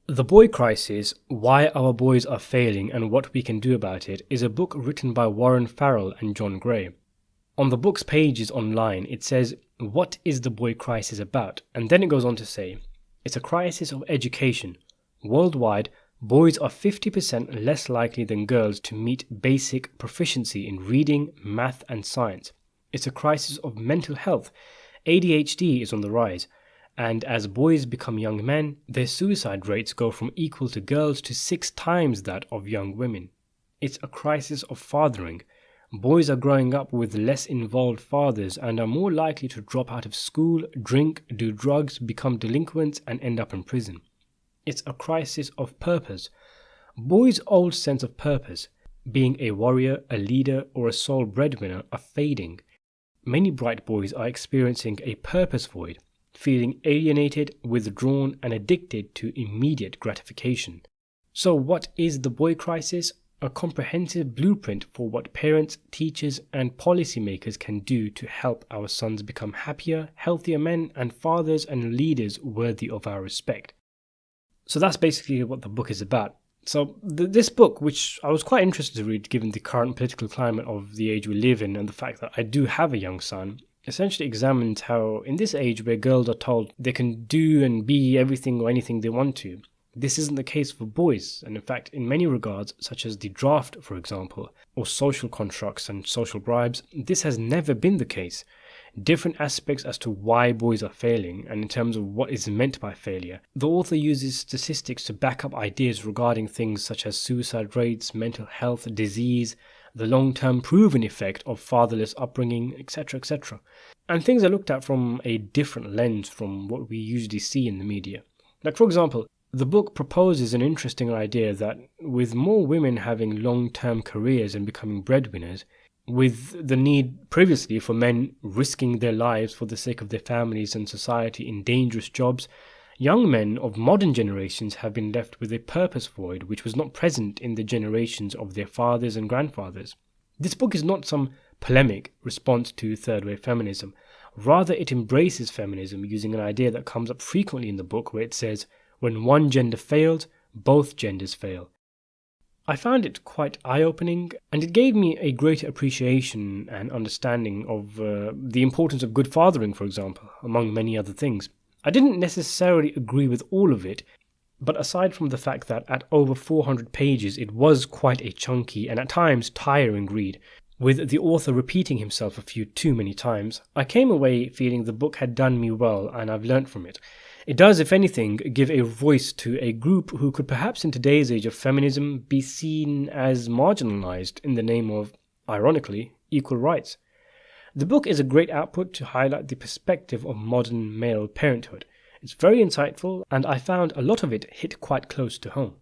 The Boy Crisis, Why Our Boys Are Failing and What We Can Do About It is a book written by Warren Farrell and John Gray. On the book's pages online, it says, "What is the boy crisis about?" And then it goes on to say, "It's a crisis of education. Worldwide, boys are 50% less likely than girls to meet basic proficiency in reading, math and science. It's a crisis of mental health. ADHD is on the rise. And as boys become young men, their suicide rates go from equal to girls to 6 times that of young women. It's a crisis of fathering. Boys are growing up with less involved fathers and are more likely to drop out of school, drink, do drugs, become delinquents and end up in prison. It's a crisis of purpose. Boys' old sense of purpose, being a warrior, a leader or a sole breadwinner, are fading. Many bright boys are experiencing a purpose void, feeling alienated, withdrawn and addicted to immediate gratification. So what is the boy crisis? A comprehensive blueprint for what parents, teachers and policymakers can do to help our sons become happier, healthier men and fathers and leaders worthy of our respect." So that's basically what the book is about. So this book, which I was quite interested to read given the current political climate of the age we live in and the fact that I do have a young son, essentially examines how in this age where girls are told they can do and be everything or anything they want to, this isn't the case for boys, and in fact in many regards, such as the draft for example, or social constructs and social bribes, this has never been the case. Different aspects as to why boys are failing and in terms of what is meant by failure. The author uses statistics to back up ideas regarding things such as suicide rates, mental health, disease, the long-term proven effect of fatherless upbringing, etc., etc. And things are looked at from a different lens from what we usually see in the media. Like for example, the book proposes an interesting idea that with more women having long-term careers and becoming breadwinners, with the need previously for men risking their lives for the sake of their families and society in dangerous jobs, young men of modern generations have been left with a purpose void which was not present in the generations of their fathers and grandfathers. This book is not some polemic response to third-wave feminism. Rather, it embraces feminism using an idea that comes up frequently in the book where it says, "When one gender fails, both genders fail." I found it quite eye-opening, and it gave me a greater appreciation and understanding of the importance of good fathering, for example, among many other things. I didn't necessarily agree with all of it, but aside from the fact that at over 400 pages it was quite a chunky and at times tiring read, with the author repeating himself a few too many times, I came away feeling the book had done me well and I've learnt from it. It does, if anything, give a voice to a group who could perhaps in today's age of feminism be seen as marginalized in the name of, ironically, equal rights. The book is a great output to highlight the perspective of modern male parenthood. It's very insightful and I found a lot of it hit quite close to home.